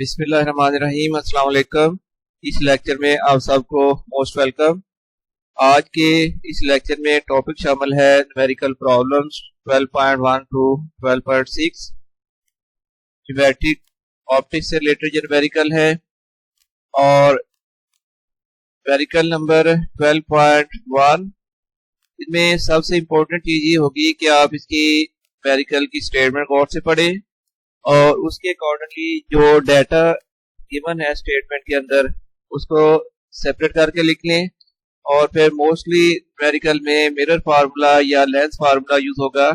बिस्मिल्लाहिर्रहमानिर्रहीम। अस्सलाम वालेकुम। इस लेक्चर में आप सबको मोस्ट वेलकम। आज के इस लेक्चर में टॉपिक शामिल है numerical problems 12.1 to 12.6। Geometric optics से रिलेटेड जो न्यूमेरिकल है और न्यूमेरिकल नंबर 12.1 इसमें सबसे इम्पोर्टेंट चीज ये होगी कि आप इसकी न्यूमेरिकल की स्टेटमेंट गौर से पढ़ें और उसके अकॉर्डिंगली जो डाटा गिवन है स्टेटमेंट के अंदर उसको सेपरेट करके लिख लें। और फिर मोस्टली न्यूमेरिकल में मिरर फार्मूला या लेंस फार्मूला यूज होगा,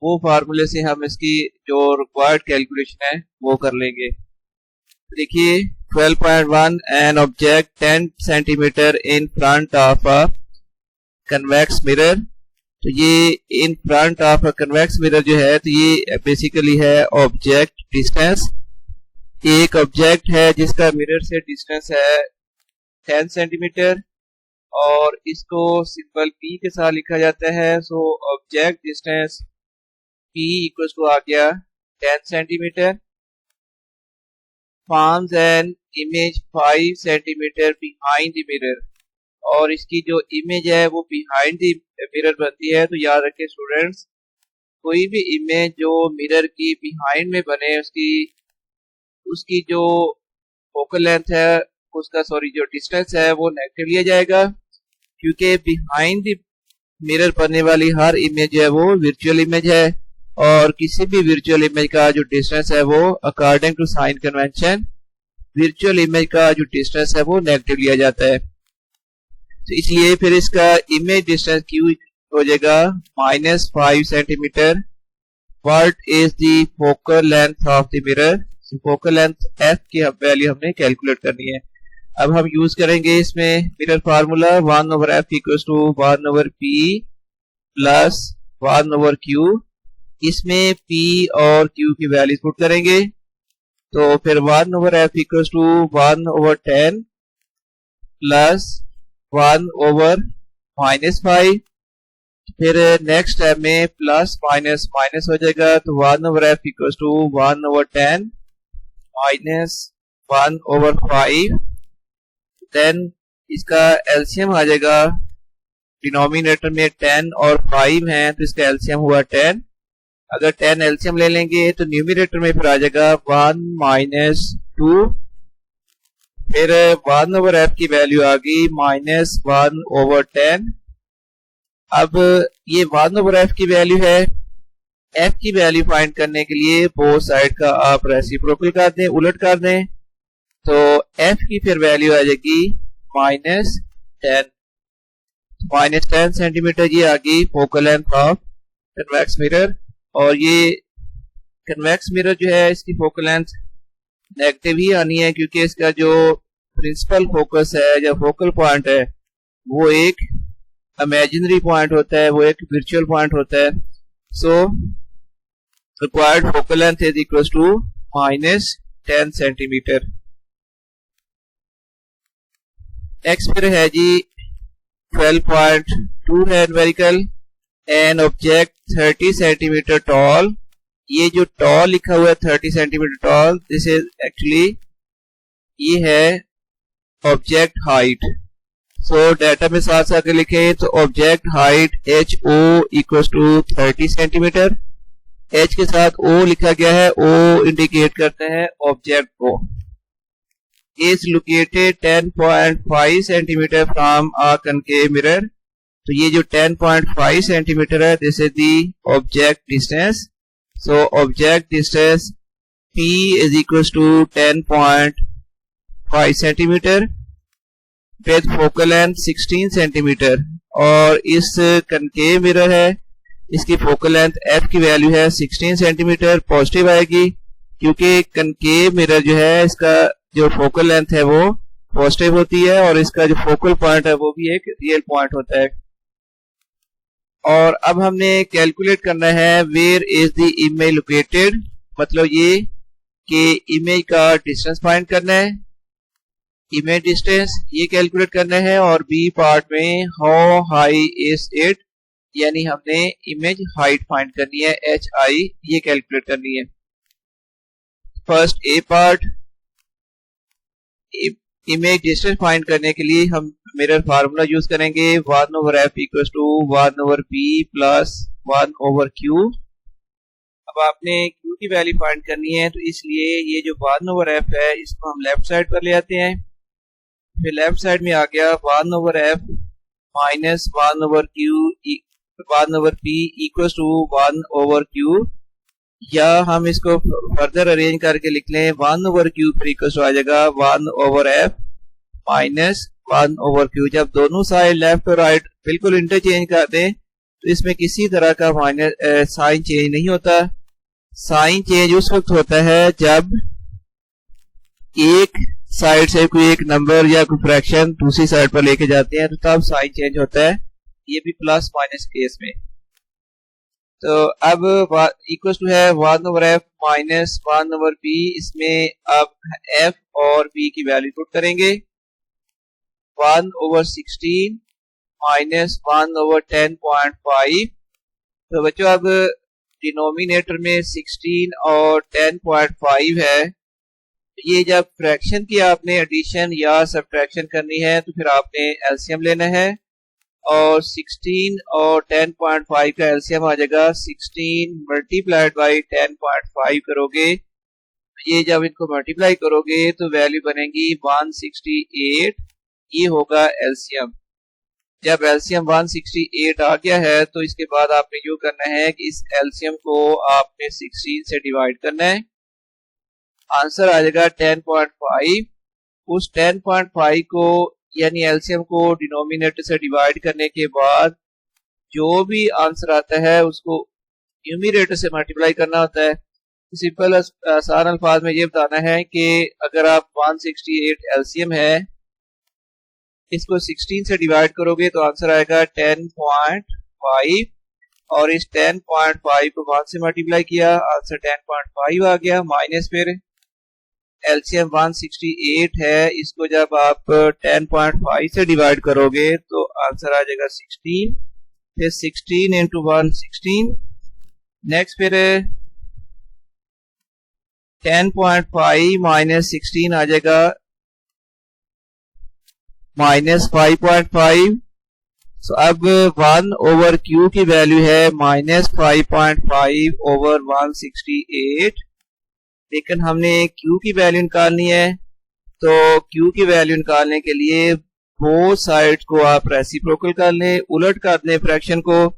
वो फार्मूले से हम इसकी जो रिक्वायर्ड कैलकुलेशन है वो कर लेंगे। देखिए 12.1 an object 10 centimetre in front of a convex mirror. तो ये in front of convex mirror जो है तो ये बेसिकली है ऑब्जेक्ट डिस्टेंस। एक ऑब्जेक्ट है जिसका मिरर से डिस्टेंस है 10 सेंटीमीटर और इसको सिंबल P के साथ लिखा जाता है। So object distance P equal to आ गया 10 centimetre. Forms an image 5 centimetre behind the mirror, और इसकी जो इमेज है वो बिहाइंड द मिरर बनती है। तो याद रखें स्टूडेंट्स, कोई भी इमेज जो मिरर की बिहाइंड में बने उसकी जो फोकल लेंथ है जो डिस्टेंस है वो नेगेटिव लिया जाएगा, क्योंकि बिहाइंड द मिरर बनने वाली हर इमेज है वो वर्चुअल इमेज है और किसी भी वर्चुअल इमेज का जो डिस्टेंस है वो according to sign convention virtual image का जो डिस्टेंस है वो नेगेटिव लिया जाता है। तो इसलिए फिर इसका इमेज डिस्टेंस Q हो जाएगा -5 centimetre. What is the focal length of the mirror? Focal length F की वैल्यू हमने कैलकुलेट करनी है। अब हम यूज करेंगे इसमें mirror formula 1/F equals to 1/P plus 1/Q। इसमें P और Q की वैल्यूज पुट करेंगे तो फिर 1/F इक्वल्स टू 1/10 प्लस 1/-5। फिर नेक्स्ट स्टेप में प्लस माइनस माइनस हो जाएगा तो 1/F equals to 1/10 minus 1/5। Then इसका एलसीएम आ जाएगा, डिनोमिनेटर में 10 और 5 है तो इसका एलसीएम हुआ 10। अगर 10 एलसीएम ले लेंगे तो न्यूमिनेटर में फिर आ जाएगा 1 - 2। फिर 1/F की वैल्यू आ गई -1/10। अब ये 1/F की वैल्यू है। F की वैल्यू फाइंड करने के लिए बोथ साइड का आप रेसिप्रोकल कर दें, उलट कर दें, तो F की फिर वैल्यू आ जाएगी -10 सेंटीमीटर। ये आ गई focal length of convex mirror. और ये कन्वेक्स मिरर जो है इसकी फोकल लेंथ नेगेटिव ही आनी है, क्योंकि इसका जो प्रिंसिपल फोकस है या फोकल पॉइंट है वो एक इमेजिनरी पॉइंट होता है, वो एक वर्चुअल पॉइंट होता है। So required focal length is equal to -10 centimetre. Next फिर है जी 12.2 है numerical. An object 30 centimetre tall. ये जो टॉल लिखा हुआ है 30 centimetre tall, this is actually ये है ऑब्जेक्ट हाइट। सो डाटा में साथ साथ लिखे तो object height HO equals to 30 centimetre. H के साथ O लिखा गया है, O इंडिकेट करते हैं ऑब्जेक्ट को। Is located 10.5 centimetre from a concave mirror. तो ये जो 10.5 सेंटीमीटर है this is the object distance. So object distance P is equal to 10.5 centimetre with focal length 16 centimetre. और इस कनकेव मिरर है, इसकी फोकल लेंथ F की वैल्यू है 16 सेंटीमीटर। पॉजिटिव आएगी क्योंकि कनकेव मिरर जो है इसका जो फोकल लेंथ है वो पॉजिटिव होती है और इसका जो फोकल पॉइंट है वो भी एक रियल पॉइंट होता है। और अब हमने कैलकुलेट करना है where is the image located, मतलब ये कि इमेज का डिस्टेंस फाइंड करना है, इमेज डिस्टेंस ये कैलकुलेट करना है। और बी पार्ट में हाउ हाई इज इट, यानी हमने इमेज हाइट फाइंड करनी है, HI ये कैलकुलेट करनी है। First a part image distance find करने के लिए हम मिरर फार्मूला यूज करेंगे 1 over f equal to 1 over p plus 1 over q. अब आपने क्यू की वैल्यू फाइंड करनी है, तो इसलिए ये जो 1 ओवर एफ है इसको हम लेफ्ट साइड पर ले आते हैं। फिर लेफ्ट साइड में आ गया 1 over f minus 1 over q 1 over p equal to 1 over q, या हम इसको फर्दर अरेंज करके लिख लें 1 ओवर क्यू पर इक्वल टू आ जाएगा 1 over f minus 1 over q. जब दोनों साइड लेफ्ट और राइट बिल्कुल इंटरचेंज कर दें तो इसमें किसी तरह का माइनस साइन चेंज नहीं होता। साइन चेंज उस वक्त होता है जब एक साइड से कोई एक नंबर या कोई फ्रैक्शन दूसरी साइड पर लेके जाते हैं, तो तब साइन चेंज होता है, ये भी प्लस माइनस केस में। तो अब इक्वल टू है 1 over f minus 1 over P. इसमें अब एफ और पी की वैल्यू पुट करेंगे 1 ओवर 16 माइनस 1 ओवर 10.5। तो बच्चों अब डिनोमिनेटर में 16 और 10.5 है। ये जब फ्रैक्शन की आपने एडिशन या सब्ट्रैक्शन करनी है तो फिर आपने एलसीएम लेना है, और 16 और 10.5 का एलसीएम आ जाएगा 16 मल्टीप्लाइड बाई 10.5 करोगे। ये जब इनको मल्टीप्लाई करोगे तो वैल्यू बनेगी 168। ये होगा एलसीएम। जब एलसीएम 168 आ गया है तो इसके बाद आपने जो करना है कि इस एलसीएम को आपने 16 से डिवाइड करना है। आंसर आ जाएगा 10.5। उस 10.5 को यानी एलसीएम को डिनोमिनेटर से डिवाइड करने के बाद जो भी आंसर आता है उसको न्यूमरेटर से मल्टीप्लाई करना होता है। सिंपल आसान अल्फाज में ये बताना है कि अगर आप 168 एलसीएम है, इसको 16 से डिवाइड करोगे तो आंसर आएगा 10.5, और इस 10.5 को 1 से मल्टीप्लाई किया, आंसर 10.5 आ गया, माइनस फिर एलसीएम 168 है, इसको जब आप 10.5 से डिवाइड करोगे तो आंसर आ जाएगा 16, फिर 16 इंटू 116, नेक्स्ट फिर 10.5 माइनस 16 आ जाएगा माइनस 5.5। सो अब 1 ओवर क्यू की वैल्यू है माइनस 5.5 ओवर 168, लेकिन हमने क्यू की वैल्यू निकालनी है। तो क्यू की वैल्यू निकालने के लिए बोथ साइड को आप रेसिप्रोकल कर लें, उलट कर दें फ्रैक्शन को,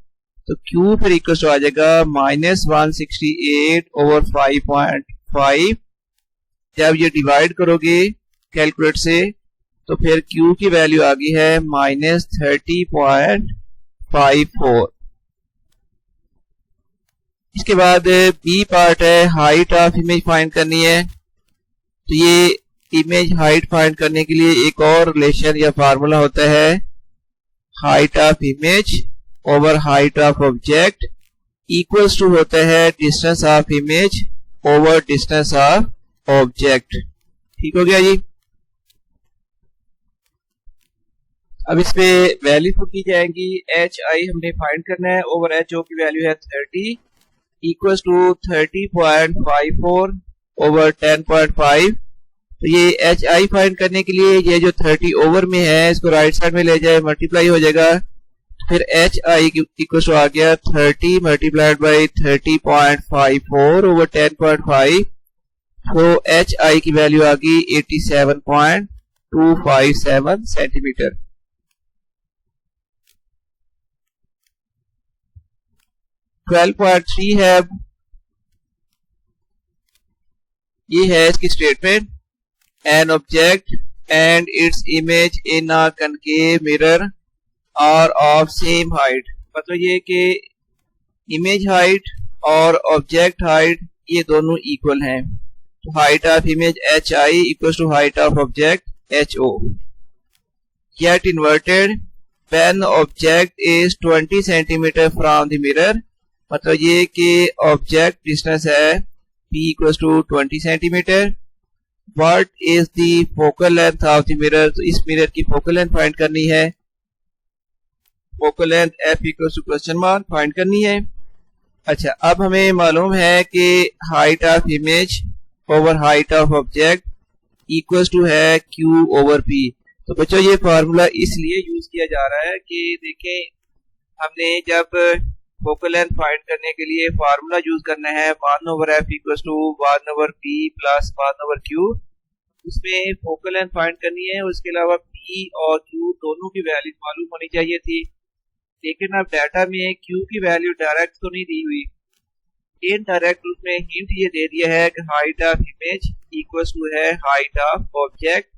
तो क्यू फिर इक्वल आ जाएगा माइनस 168 ओवर 5.5। जब ये डिवाइड करोगे कैलकुलेट से तो फिर क्यू की वैल्यू आ गई है माइनस 30.54। इसके बाद बी पार्ट है, हाइट ऑफ इमेज फाइंड करनी है। तो ये इमेज हाइट फाइंड करने के लिए एक और रिलेशन या फार्मूला होता है, height of image over height of object equals to होता है distance of image over distance of object. ठीक हो गया जी। अब इस पे वैल्यू पुट की जाएंगी, एच आई हमने फाइंड करना है ओवर एच ओ की वैल्यू है 30 इक्वल्स टू 30.54 ओवर 10.5। तो ये एच आई फाइंड करने के लिए ये जो 30 ओवर में है इसको राइट साइड में ले जाए, मल्टीप्लाई हो जाएगा, फिर एच आई इक्वल्स टू आ गया 30 मल्टीप्लाइड बाई 30.54 ओवर 10.5। तो एच आई की वैल्यू आ गई 87.257 सेंटीमीटर। ट्वेल्व 12.3 है, ये है इसकी statement, an object and its image in a concave mirror are of same height. मतलब ये कि इमेज हाइट और ऑब्जेक्ट हाइट ये दोनों इक्वल हैं। तो height of image h i equal to height of object h o. Yet inverted when object is 20 centimetre from the mirror. मतलब ये कि ऑब्जेक्ट डिस्टेंस है p equals to 20 centimetre. What is the focal length of the mirror. तो इस mirror की focal length find करनी है, focal length f equals to question mark find करनी है। अच्छा, अब हमें मालूम है कि height of image over height of object equal to है Q ओवर P। तो बच्चों ये फार्मूला इसलिए यूज किया जा रहा है कि देखें, हमने जब फोकल लेंथ फाइंड करने के लिए फार्मूला यूज करना है 1 over f equal to 1 over p plus 1 over q, उसमें फोकल लेंथ फाइंड करनी है। उसके अलावा पी और क्यू दोनों की वैल्यू मालूम होनी चाहिए थी, लेकिन अब डाटा में क्यू की वैल्यू डायरेक्ट तो नहीं दी हुई, इनडायरेक्ट उसमें हिंट ये दे दिया है कि height of image equal to है हाइट ऑफ ऑब्जेक्ट।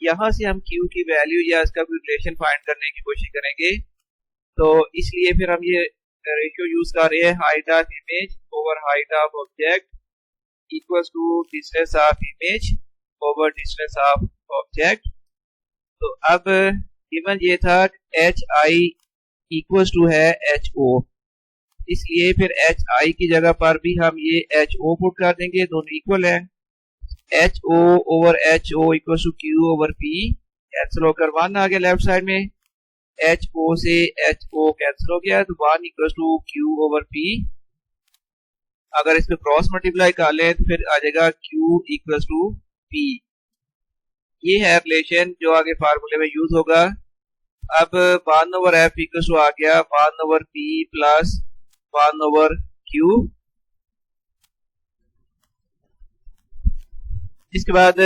यहाँ से हम क्यू की वैल्यू या इसका रिलेशन फाइंड करने की कोशिश करेंगे, तो इसलिए फिर हम ये रेशियो यूज कर रहे हैं height of image over height of object equal to distance of image over distance of object. तो अब गिवन ये था एच आई इक्वल टू है एच ओ, इसलिए फिर एच आई की जगह पर भी हम ये एच ओ पुट कर देंगे, दोनों इक्वल है। H o over h o equal to q over p, cancel होकर 1 आ गया लेफ्ट साइड में। एच ओ से एच ओ कैंसिल हो गया, तो 1 equal to q over p. अगर इस पे क्रॉस मल्टीप्लाई कर लें तो फिर आ जाएगा क्यू इक्वल टू पी। ये है रिलेशन जो आगे फार्मूले में यूज होगा। अब 1 ओवर एफ इक्वल टू आ गया 1 over p plus 1 over Q. इसके बाद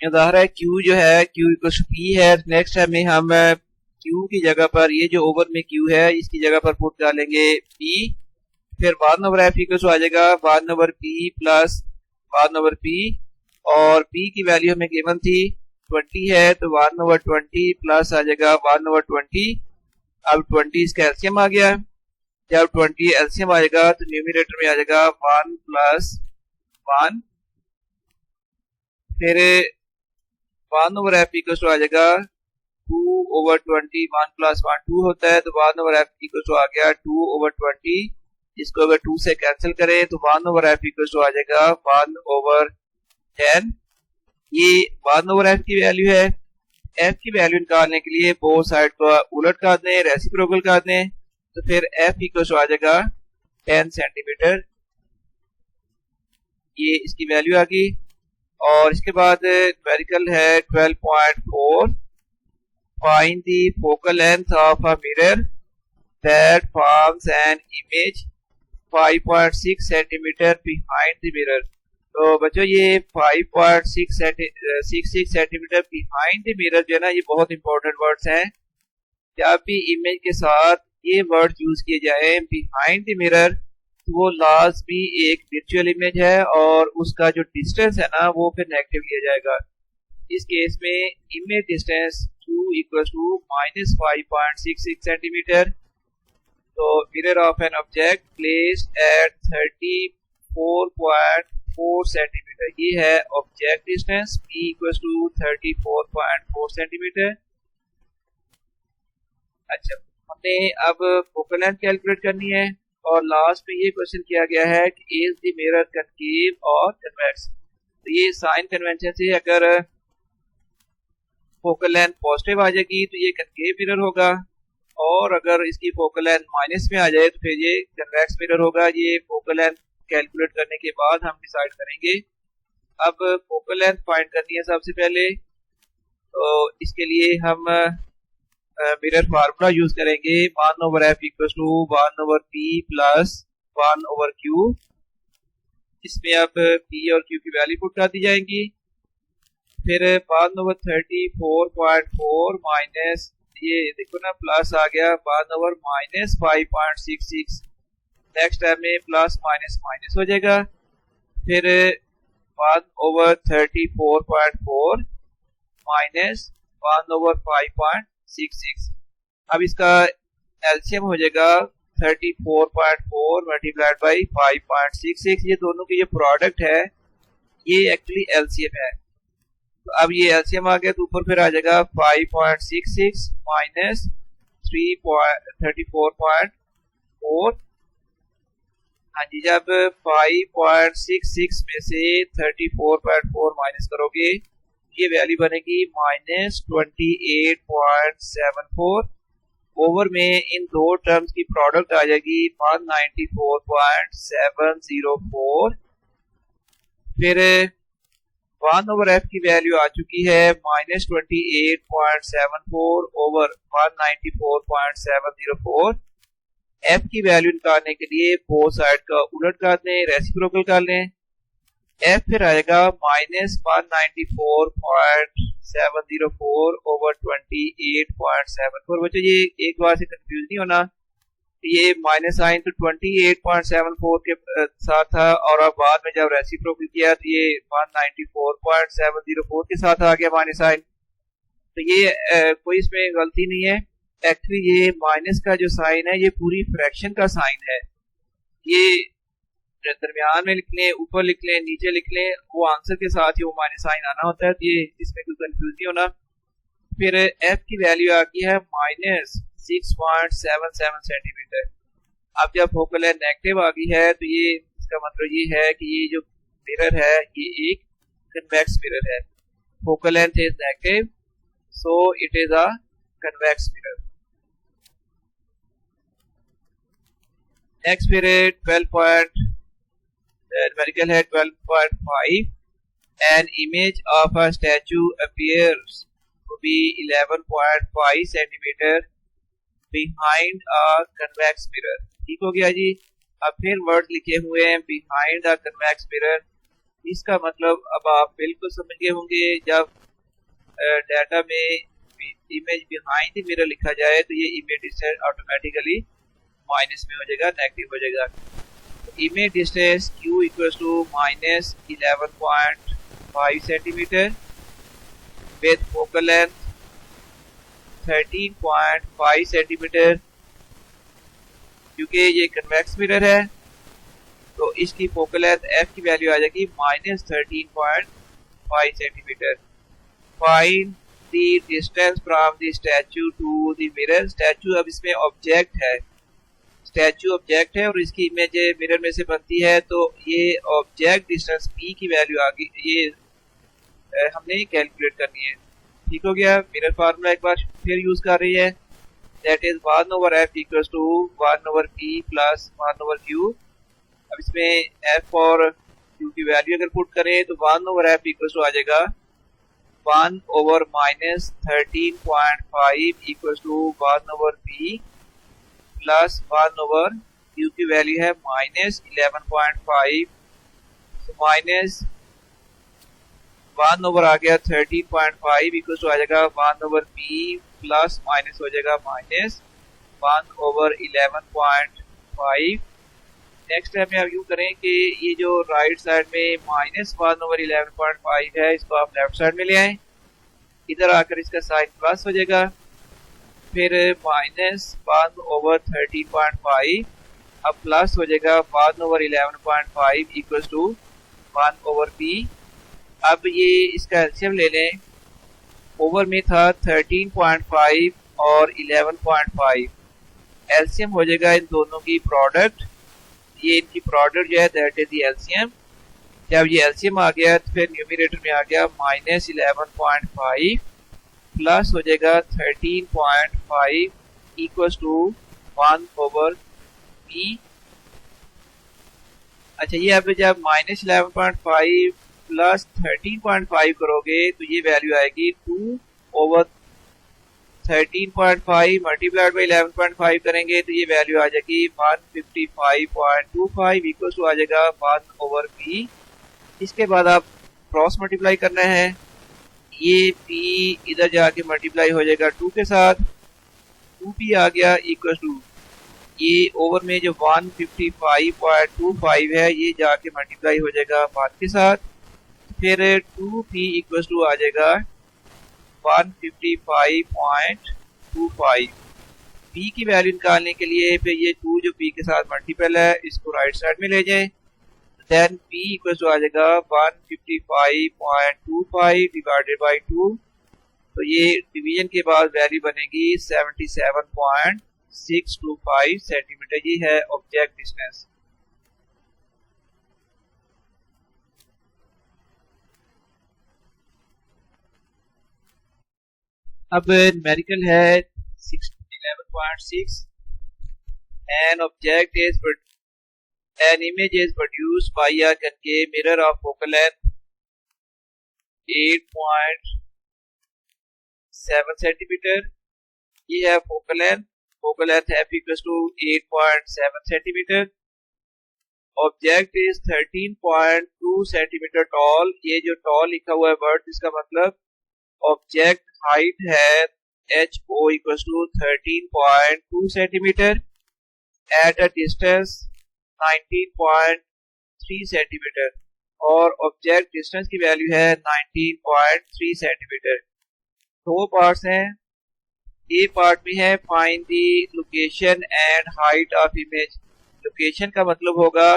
ज़ाहिर है क्यू जो है क्यू इक्वल टू पी है। नेक्स्ट टाइम में हम क्यू की जगह पर ये जो ओवर में क्यू है इसकी जगह पर पुट डालेंगे पी, फिर 1 ओवर एफ इक्वल टू आ जाएगा 1 over p plus 1 over P, और पी की वैल्यू हमें गिवन थी 20 है, तो 1 ओवर 20 प्लस आ जाएगा 1 ओवर 20। अब 20 इसका एलसीएम आ गया, जब 20 एलसीएम आएगा तो न्यूमरेटर में आ जाएगा 1 प्लस 1, फिर 1 ओवर एफ इक्वल टू आ जाएगा 2 ओवर 20, 1 प्लस 1 2 होता है, तो 1 ओवर एफ इक्वल टू आ गया 2 ओवर 20। इसको अगर 2 से कैंसिल करें तो 1 ओवर एफ इक्वल टू आ जाएगा 1 ओवर 10। ये 1 ओवर एफ की वैल्यू है। एफ की वैल्यू निकालने के लिए बोथ साइड को उलट कर दें, रेसिप्रोकल कर दें, तो फिर एफ इक्वल टू आ जाएगा 10 सेंटीमीटर। ये इसकी वैल्यू आ गई। और इसके बाद न्यूमेरिकल है 12.4, find the focal length of a mirror that forms an image 5.6 centimeter behind the mirror। तो बच्चों ये 5.66 सेंटीमीटर बिहाइंड द मिरर जो है ना, ये बहुत इंपॉर्टेंट वर्ड्स हैं। जब भी इमेज के साथ ये वर्ड यूज किए जाए बिहाइंड द मिरर, तो वो लास्ट भी एक वर्चुअल इमेज है और उसका जो डिस्टेंस है ना वो फिर नेगेटिव लिया जाएगा। इस केस में image distance Q equal to minus 5.66 centimetre. तो mirror of an object placed at 34.4 centimetre, ये है object distance. P equal to 34.4 centimetre. अच्छा, हमने अब फोकल लेंथ कैलकुलेट करनी है, और लास्ट में ये क्वेश्चन किया गया है कि इज द मिरर कनकेव और कन्वेक्स। तो ये साइन कन्वेंशन से अगर फोकल लेंथ पॉजिटिव आ जाएगी तो ये कनकेव मिरर होगा, और अगर इसकी फोकल लेंथ माइनस में आ जाए तो फिर ये कन्वेक्स मिरर होगा। ये फोकल लेंथ कैलकुलेट करने के बाद हम डिसाइड करेंगे। अब फोकल लेंथ फाइंड करनी है सबसे पहले, तो इसके लिए हम मिरर फार्मूला यूज करेंगे 1 over f equal to 1 over p plus 1 over q. इसमें अब पी और क्यू की वैल्यू पुट कर दी जाएंगी। फिर 1 ओवर 34.4 माइनस, ये देखो ना प्लस आ गया 1 ओवर माइनस 5.66। नेक्स्ट टाइम में प्लस माइनस माइनस हो जाएगा। फिर 1 ओवर 34.4 माइनस 1 ओवर 5.66। अब इसका एलसीएम हो जाएगा 34.4 मल्टीप्लाइड बाई 5.66। ये दोनों की जो प्रोडक्ट है ये एक्चुअली एलसीएम है। तो अब ये एलसीएम आ गया तो ऊपर फिर आ जाएगा 5.66 माइनस 34.4। हाँ जी, जब 5.66 में से 34.4 माइनस करोगे ये वैल्यू बनेगी माइनस 28.74। ओवर में इन दो टर्म्स की प्रोडक्ट आ जाएगी 194.704। फिर 1/f की वैल्यू आ चुकी है -28.74 ओवर 194.704। f की वैल्यू निकालने के लिए बोथ साइड का उलट कर दें, रेसिप्रोकल कर लें। f फिर आएगा -194.704 ओवर 28.74। बच्चों ये एक बार से कंफ्यूज नहीं होना, ये माइनस साइन तो 28.74 के साथ था और अब बाद में जब रेसिप्रोकल किया तो ये 194.704 के साथ आ गया माइनस साइन। तो ये कोई इसमें गलती नहीं है। एक्चुअली ये माइनस का जो साइन है ये पूरी फ्रैक्शन का साइन है। ये दरमियान में लिख लें, ऊपर लिख लें, नीचे लिख लें, वो आंसर के साथ ही वो माइनस साइन आना होता है। तो ये इसमें कोई कंफ्यूज नहीं होना। फिर f की वैल्यू आ गई है -6.77 सेंटीमीटर। अब जब फोकल लेंथ नेगेटिव आ गई है तो ये इसका मतलब ये है कि ये जो मिरर है ये एक कन्वेक्स मिरर है। Focal length is negative, so it is a convex mirror. Next फिर 12 न्यूमेरिकल है 12.5। An image of a statue appears to be 11.5 centimeter behind a convex mirror। ठीक हो गया जी। अब फिर वर्ड लिखे हुए हैं behind a convex mirror। इसका मतलब अब आप बिल्कुल समझ गए होंगे, जब डाटा में इमेज बिहाइंड द मिरर लिखा जाए तो ये इमेज डिस्टेंस ऑटोमेटिकली माइनस में हो जाएगा, नेगेटिव हो जाएगा। Image distance q equals to -11.5 centimetre with focal length 13.5 centimetre. क्योंकि ये कन्वेक्स मिरर है तो इसकी फोकल लेंथ f की वैल्यू आ जाएगी -13.5 centimetre. Find the distance from the statue to the mirror. Statue अब इसमें ऑब्जेक्ट है, स्टैचू ऑब्जेक्ट है और इसकी इमेज मिरर में से बनती है, तो ये ऑब्जेक्ट डिस्टेंस p की वैल्यू आ गई, ये हमने कैलकुलेट करनी है। ठीक हो गया। मिरर फार्मूला एक बार फिर यूज कर रही है, that is 1/f equals to 1/p plus 1/q। अब इसमें f और q की वैल्यू अगर पुट करें तो 1/f इक्वल्स टू आ जाएगा 1/13.5 equals to 1/p plus 1/q की वैल्यू है -11.5। माइनस 1 आ गया 13.5 इक्वल टू आ जाएगा 1/p प्लस माइनस हो जाएगा -1/11.5। नेक्स्ट स्टेप में आप यूँ करें कि ये जो राइट साइड में -1/11.5 है इसको आप लेफ्ट साइड में ले आए, इधर आकर इसका साइन प्लस हो जाएगा। फिर -1/13.5 अब प्लस हो जाएगा 1/11.5 इक्वल्स टू 1/p। अब ये इसका एलसीएम ले लें, ओवर में था 13.5 और 11.5, एलसीएम हो जाएगा इन दोनों की प्रोडक्ट। ये इनकी प्रोडक्ट जो है दैट इज द एलसीएम। जब ये एलसीएम आ गया तो फिर न्यूमरेटर में आ गया -11.5 प्लस हो जाएगा 13.5 इक्वल्स टू 1/p। अच्छा ये अब जब -11.5 प्लस 13.5 करोगे तो ये वैल्यू आएगी 2/13.5 मल्टीप्लाइड बाई 11.5 करेंगे तो ये वैल्यू आ जाएगी 155.25 इक्वल्स टू आ जाएगा 1/p। इसके बाद आप क्रॉस मल्टीप्लाई करना है, ये p इधर जाके मल्टीप्लाई हो जाएगा 2 के साथ, 2p आ गया इक्वल टू ये ओवर में जो 155.25 है ये जाके मल्टीप्लाई हो जाएगा 5 के साथ, फिर 2p इक्वल टू आ जाएगा 155.25। p की वैल्यू निकालने के लिए फिर ये 2 जो p के साथ मल्टीपल है इसको राइट साइड में ले जाएं, देन p इक्वल टू आ जाएगा 155.25 डिवाइडेड बाई 2। तो ये डिवीजन के बाद वैल्यू बनेगी 77.625 सेंटीमीटर। ये है ऑब्जेक्ट डिस्टेंस। अब न्यूमेरिकल है 11.6। An image is produced by a concave mirror of focal length 8.7 centimetre, ये है फोकल लेंथ है equal to 8.7 centimetre. Object is 13.2 centimetre tall. ये जो टॉल लिखा हुआ है वर्ड, इसका मतलब ऑब्जेक्ट हाइट है h o equal to 13.2 centimetre at a distance 19.3 centimetre, और ऑब्जेक्ट डिस्टेंस की वैल्यू है 19.3 सेंटीमीटर। दो पार्ट्स हैं। ए पार्ट में है find the location and height of image. Location का मतलब होगा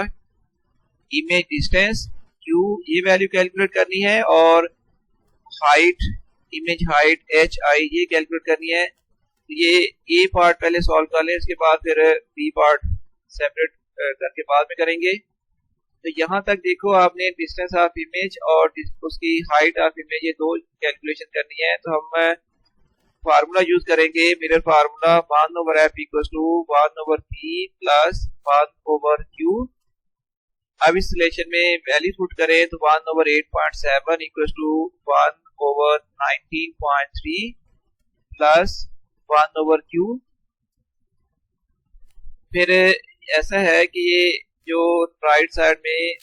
इमेज डिस्टेंस क्यू, ये वैल्यू कैलकुलेट करनी है, और height, image height H I, ये कैलकुलेट करनी है। ये ए पार्ट पहले सॉल्व कर लें, इसके बाद फिर बी पार्ट सेपरेट करके बाद में करेंगे। तो यहाँ तक देखो, आपने डिस्टेंस ऑफ इमेज और उसकी हाइट ऑफ इमेज, ये दो कैलकुलेशन करनी है। तो हम फार्मूला यूज करेंगे, mirror formula 1/f equals to 1/p plus 1/q। अब इस रिलेशन में वैल्यू पुट करें तो 1/8.7 इक्वल्स टू 1/19.3 प्लस 1/q। फिर ऐसा है कि ये जो राइट साइड में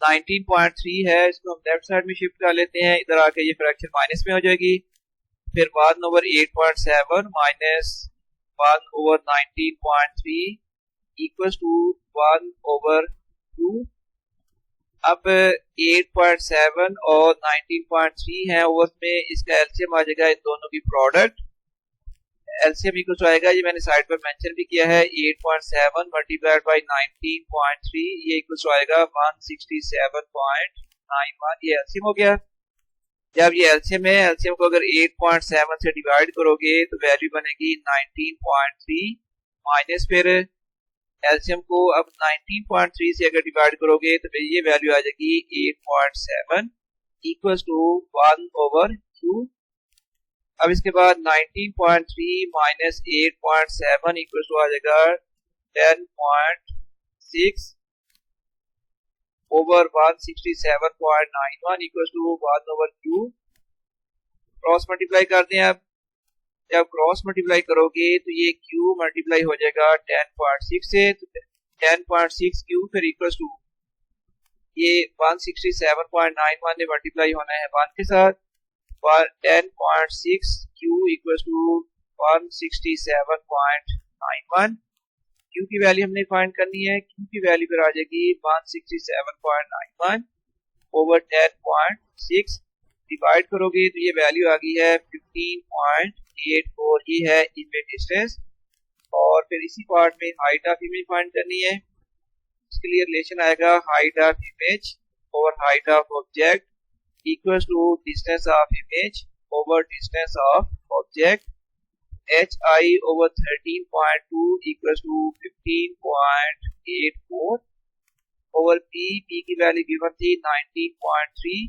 1/19.3 है, इसको हम लेफ्ट साइड में शिफ्ट कर लेते हैं। इधर आके ये फ्रैक्शन माइनस में हो जाएगी। फिर 1/8.7 माइनस 1/19.3 इक्वल टू 1/2। अब 8.7 और 19.3 है, उसमें इसका एलसीएम आ जाएगा, इन दोनों की प्रोडक्ट। एलसीएम इक्वल आएगा, ये मैंने साइड पर मेंशन भी किया है, 8.7 मल्टीप्लाइड बाई 19.3, ये इक्वल आएगा 167.91। ये एलसीएम हो गया। जब ये एलसीएम है, एलसीएम को अगर 8.7 से डिवाइड करोगे तो वैल्यू बनेगी 19.3 माइनस, फिर एलसीएम को अब 19.3 से अगर डिवाइड करोगे तो फिर ये वैल्यू आ जाएगी 8.7 इक्वल्स टू 1/q। अब इसके बाद 19.3 माइनस 8.7 इक्वल टू आ जाएगा 10.6 over 167.91 equal to 1/q। Cross multiply करते हैं। अब जब क्रॉस मल्टीप्लाई करोगे तो ये q मल्टीप्लाई हो जाएगा 10.6 से, तो 10.6 q फिर इक्वल टू ये 167.91 में मल्टीप्लाई होना है 1 के साथ, 10.6 q इक्वल टू 167.91। q की वैल्यू हमने फाइंड करनी है। q की वैल्यू फिर आ जाएगी 167.91 ओवर 10.6, डिवाइड करोगे तो ये वैल्यू आ गई है 15.84। ये है इमेज डिस्टेंस। और फिर इसी पार्ट में हाइट ऑफ इमेज फाइंड करनी है। इसके लिए रिलेशन आएगा height of image over height of object equals to distance of image over distance of object। hi over 13.2 equals to 15.84 over p की वैल्यू गिवन थी 19.3।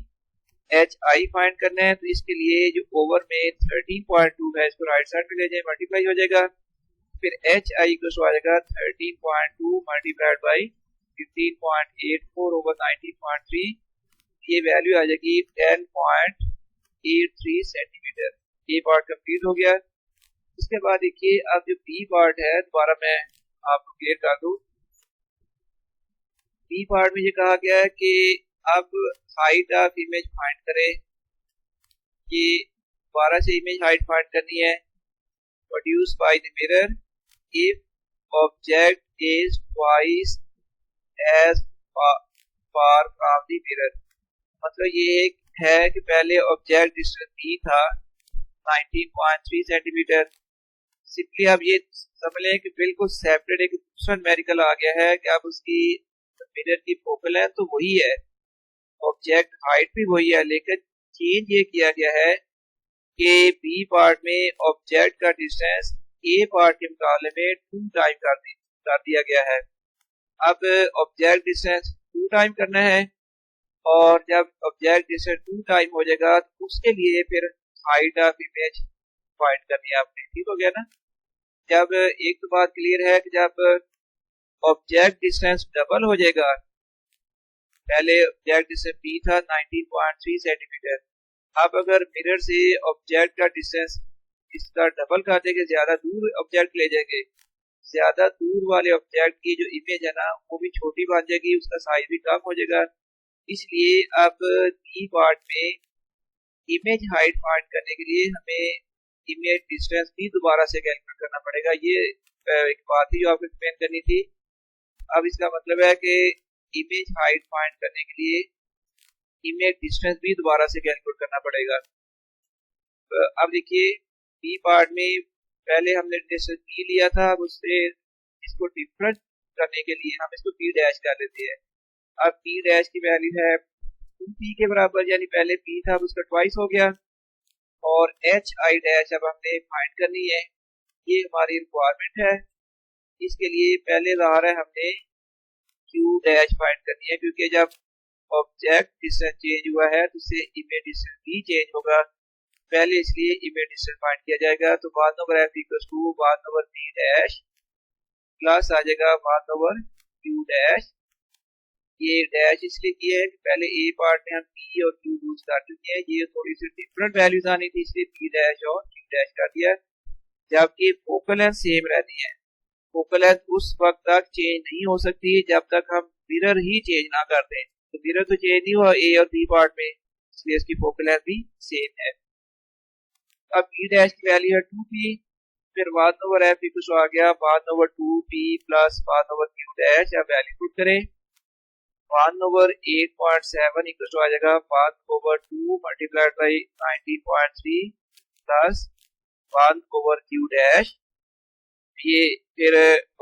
hi फाइंड करना है, तो इसके लिए जो ओवर में 13.2 है, इसको राइट साइड में ले जाए, मल्टीप्लाई हो जाएगा। फिर hi इक्वल टू आ जाएगा 13.2 मल्टीप्लाइड बाई 15.84 ओवर 19.3, ये वैल्यू आ जाएगी 10.83 सेंटीमीटर। ये पार्ट कंप्लीट हो गया। इसके बाद देखिए, अब जो बी पार्ट है, दोबारा मैं आपको क्लियर कर दूं। बी पार्ट में ये कहा गया है कि अब हाइट ऑफ इमेज फाइंड करें, कि 12 से इमेज हाइट फाइंड करनी है। Produce by the mirror if object is twice as far from the mirror. मतलब ये है कि पहले ऑब्जेक्ट डिस्टेंस बी था 19.3 सेंटीमीटर। सिंपली आप ये समझ लें कि बिल्कुल सेपरेट एक दूसरा न्यूमेरिकल आ गया है कि अब उसकी मिरर की फोकल लेंथ तो वही है, ऑब्जेक्ट हाइट भी वही है, लेकिन चेंज ये किया गया है कि बी पार्ट में ऑब्जेक्ट का डिस्टेंस ए पार्ट के मुकाबले में 2 टाइम कर दिया गया है। अब ऑब्जेक्ट डिस्टेंस 2 टाइम करना है, और जब ऑब्जेक्ट डिस्टेंस 2 टाइम हो जाएगा तो उसके लिए फिर हाइट ऑफ इमेज फाइंड करनी है आपने। ठीक हो गया ना। जब एक तो बात क्लियर है कि जब ऑब्जेक्ट डिस्टेंस डबल हो जाएगा पहले ऑब्जेक्ट डिस्टेंस p था 19.3 सेंटीमीटर। अब अगर मिरर से ऑब्जेक्ट का डिस्टेंस इसका डबल कर देंगे, ज्यादा दूर ऑब्जेक्ट ले जाएंगे, ज्यादा दूर वाले ऑब्जेक्ट की जो इमेज है ना वो भी छोटी बन जाएगी, उसका साइज भी कम हो जाएगा। इसलिए अब बी पार्ट में इमेज हाइट फाइंड करने के लिए हमें इमेज डिस्टेंस भी दोबारा से कैलकुलेट करना पड़ेगा। ये एक बात थी जो आपको एक्सप्लेन करनी थी। अब इसका मतलब है कि इमेज हाइट फाइंड करने के लिए इमेज डिस्टेंस भी दोबारा से कैलकुलेट करना पड़ेगा। अब देखिए बी पार्ट में पहले हमने डिस्टेंस पी लिया था, अब उससे इसको डिफरेंट करने के लिए हम इसको पी डैश कर लेते हैं। अब पी डैश की वैल्यू है 2p के बराबर, यानी पहले p था अब उसका ट्वाइस हो गया। और एच आई डैश अब हमने फाइंड करनी है, ये हमारी रिक्वायरमेंट है। इसके लिए पहले ज़ाहिर है हमने q डैश फाइंड करनी है, क्योंकि जब ऑब्जेक्ट डिस्टेंस चेंज हुआ है तो उससे इमेज डिस्टेंस भी चेंज होगा। पहले इसलिए इमेज डिस्टेंस फाइंड किया जाएगा, तो 1 over f equals to 1 over p dash plus आ जाएगा 1 ओवर q डैश। ये डैश इसलिए किया है कि पहले ए पार्ट में हम p और q यूज कर चुके हैं, ये थोड़ी सी डिफरेंट वैल्यूज आनी थी इसलिए p डैश और q डैश कर दिया। जबकि फोकल लेंथ सेम रहती है, फोकल लेंथ उस वक्त तक चेंज नहीं हो सकती जब तक हम मिरर ही चेंज ना कर दें। तो मिरर तो चेंज नहीं हुआ ए और बी पार्ट में, इसलिए इसकी फोकल लेंथ भी सेम है। अब p डैश की वैल्यू है 2p, फिर 1 ओवर f इक्वल आ गया 1 over 2p plus 1 over q dash. अब वैल्यू पुट करें, 1 ओवर 8.7 इक्वल आ जाएगा 1 over 2 multiplied by 19.3 plus 1 over q dash. ये फिर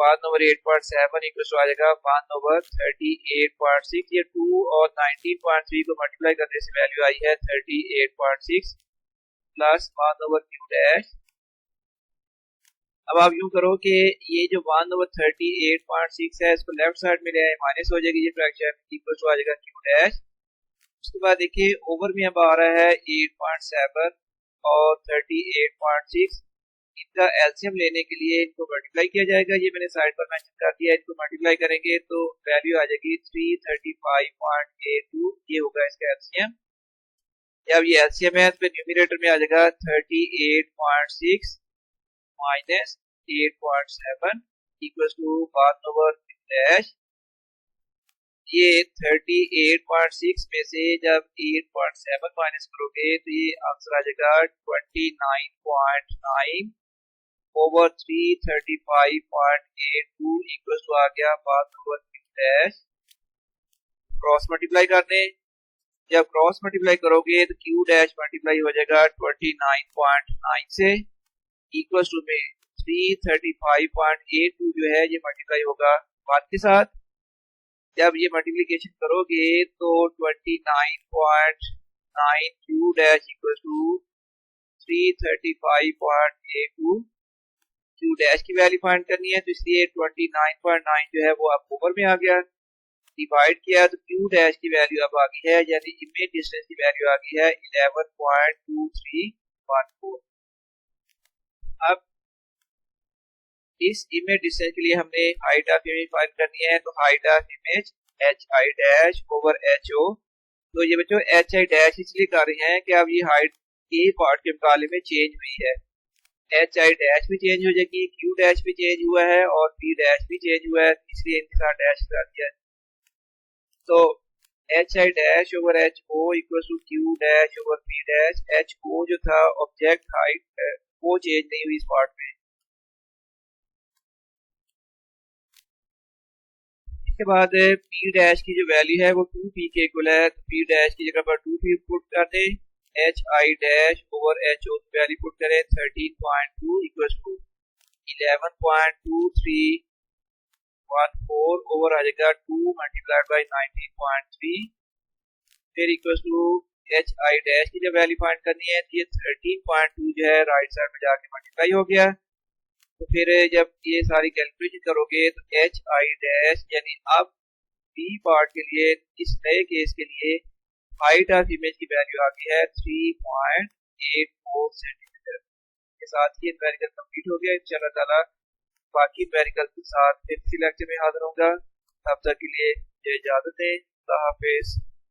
1 ओवर 8.7 इक्वल आ जाएगा 1 ओवर 38.6। ये 2 और 19.3 को मल्टीप्लाई करने से वैल्यू आई है 38.6 प्लस 1 ओवर q डैश। अब आप यूं करो कि ये जो 1 ओवर 38.6 है इसको लेफ्ट साइड में ले आए, माइनस हो जाएगी ये फ्रैक्शन, इक्वल टू आ जाएगा q डैश। उसके बाद देखिए ओवर में अब आ रहा है 8.7 और 38.6, इनका एलसीएम लेने के लिए इनको मल्टीप्लाई किया जाएगा। ये मैंने साइड पर मेंशन कर दिया, इनको मल्टीप्लाई करेंगे तो वैल्यू आ जाएगी 335.82, ये होगा इसका एलसीएम। जब ये एलसीएम है तो न्यूमरेटर में आ जाएगा 38.6 minus 8.7 equal to 1 over q dash. ये 38.6 में से जब 8.7 माइनस करोगे तो ये आंसर आ जाएगा 29.9 ओवर 335.82 इक्वल टू आ गया 1 over q dash. Cross multiply करने, जब क्रॉस मल्टीप्लाई करोगे तो q डैश मल्टीप्लाई हो जाएगा 29.9 से, इक्वल टू में 335.82 जो है ये मल्टीप्लाई होगा 1 के साथ। जब ये मल्टीप्लिकेशन करोगे तो 29.9 q dash equal to 335.82 q dash की वैल्यू फाइंड करनी है, तो इसलिए 29.9 जो है वो अब ओवर में आ गया, डिवाइड किया तो q डैश की वैल्यू अब आ गई है, यानी इमेज डिस्टेंस की वैल्यू आ गई है 11.2314। अब इस इमेज डिस्टेंस के लिए हमने हाइट ऑफ इमेज फाइंड करनी है, तो height of image h i dash over h o. तो ये बच्चों एच आई डैश इसलिए कर रहे हैं कि अब ये हाइट ए पार्ट के मुकाबले में चेंज हुई है, एच आई डैश भी चेंज हो जाएगी, क्यू डैश भी चेंज हुआ है और पी डैश भी चेंज हुआ है, इसलिए इनके साथ डैश कर दिया है। तो h i dash over h o equal to q dash over p dash. एच ओ जो था ऑब्जेक्ट हाइट वो चेंज नहीं हुई इस पार्ट में। इसके बाद पी डैश की जो वैल्यू है वो 2p के इक्वल है, तो पी डैश की जगह पर 2p पुट कर दें, h i dash over h o की वैल्यू पुट करें 13.2 इक्वल टू 11.2314 ओवर आ जाएगा 2 मल्टीप्लाइड बाई 19.3, फिर equal to h i dash की जो वैल्यू फाइंड करनी है तो ये 13.2 जो है राइट साइड में जाके मल्टीप्लाई हो गया। तो फिर जब ये सारी कैलकुलेशन करोगे तो एच आई डैश यानी अब बी पार्ट के लिए इस नए केस के लिए हाइट ऑफ इमेज की वैल्यू आ गई है 3.84 सेंटीमीटर। के साथ ही न्यूमेरिकल कंप्लीट हो गया। इंशाल्लाह ताला बाकी न्यूमेरिकल के साथ फिर किसी लेक्चर में हाजिर होगा। तब तक के लिए इजाजत है। अल्लाह हाफिज।